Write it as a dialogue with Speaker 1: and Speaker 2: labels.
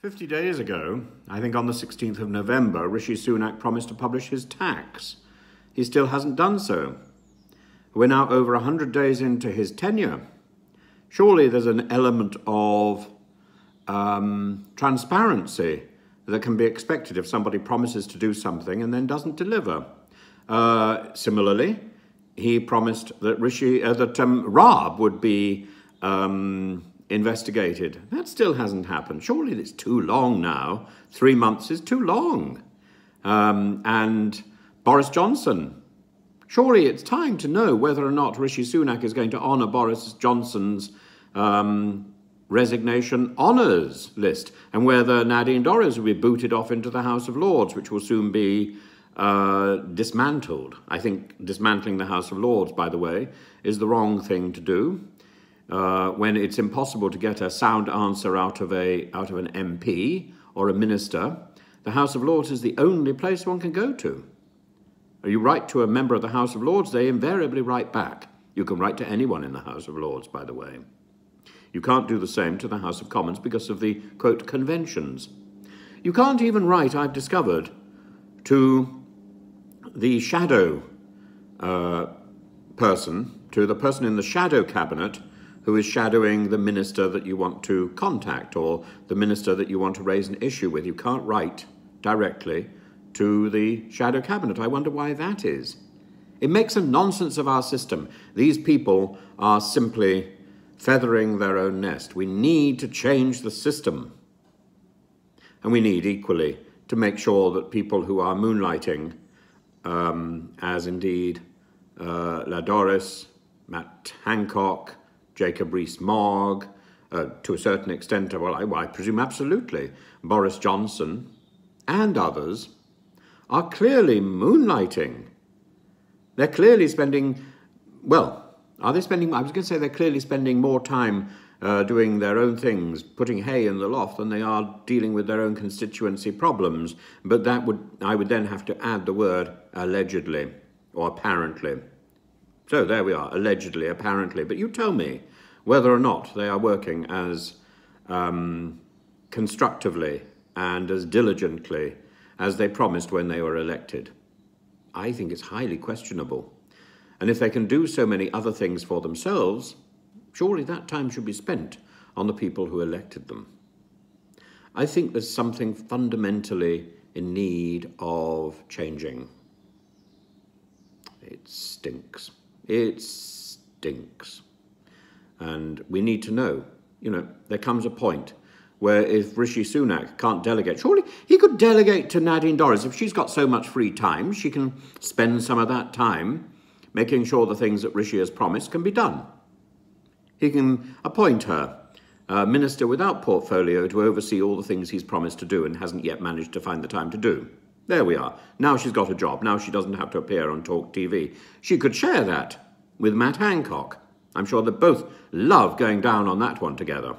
Speaker 1: 50 days ago, I think on the 16th of November, Rishi Sunak promised to publish his tax. He still hasn't done so. We're now over 100 days into his tenure. Surely there's an element of transparency that can be expected if somebody promises to do something and then doesn't deliver. Similarly, he promised that Raab would be investigated. That still hasn't happened. Surely it's too long now. 3 months is too long. And Boris Johnson. Surely it's time to know whether or not Rishi Sunak is going to honour Boris Johnson's resignation honours list, and whether Nadine Dorries will be booted off into the House of Lords, which will soon be dismantled. I think dismantling the House of Lords, by the way, is the wrong thing to do. When it's impossible to get a sound answer out of an MP or a minister, the House of Lords is the only place one can go to. You write to a member of the House of Lords, they invariably write back. You can write to anyone in the House of Lords, by the way. You can't do the same to the House of Commons because of the, quote, conventions. You can't even write, I've discovered, to the shadow person, to the person in the shadow cabinet who is shadowing the minister that you want to contact or the minister that you want to raise an issue with. You can't write directly to the shadow cabinet. I wonder why that is. It makes a nonsense of our system. These people are simply feathering their own nest. We need to change the system. And we need equally to make sure that people who are moonlighting, as indeed Dorries, Matt Hancock, Jacob Rees-Mogg, to a certain extent, well, I presume absolutely, Boris Johnson and others are clearly moonlighting. They're clearly spending, well, are they spending, I was going to say they're clearly spending more time doing their own things, putting hay in the loft, than they are dealing with their own constituency problems. But that I would then have to add the word allegedly or apparently. So there we are, allegedly, apparently. But you tell me whether or not they are working as constructively and as diligently as they promised when they were elected. I think it's highly questionable. And if they can do so many other things for themselves, surely that time should be spent on the people who elected them. I think there's something fundamentally in need of changing. It stinks. It stinks. And we need to know, there comes a point where if Rishi Sunak can't delegate, surely he could delegate to Nadine Dorries. If she's got so much free time, she can spend some of that time making sure the things that Rishi has promised can be done. He can appoint her a minister without portfolio to oversee all the things he's promised to do and hasn't yet managed to find the time to do. There we are. Now she's got a job. Now she doesn't have to appear on Talk TV. She could share that with Matt Hancock. I'm sure they both love going down on that one together.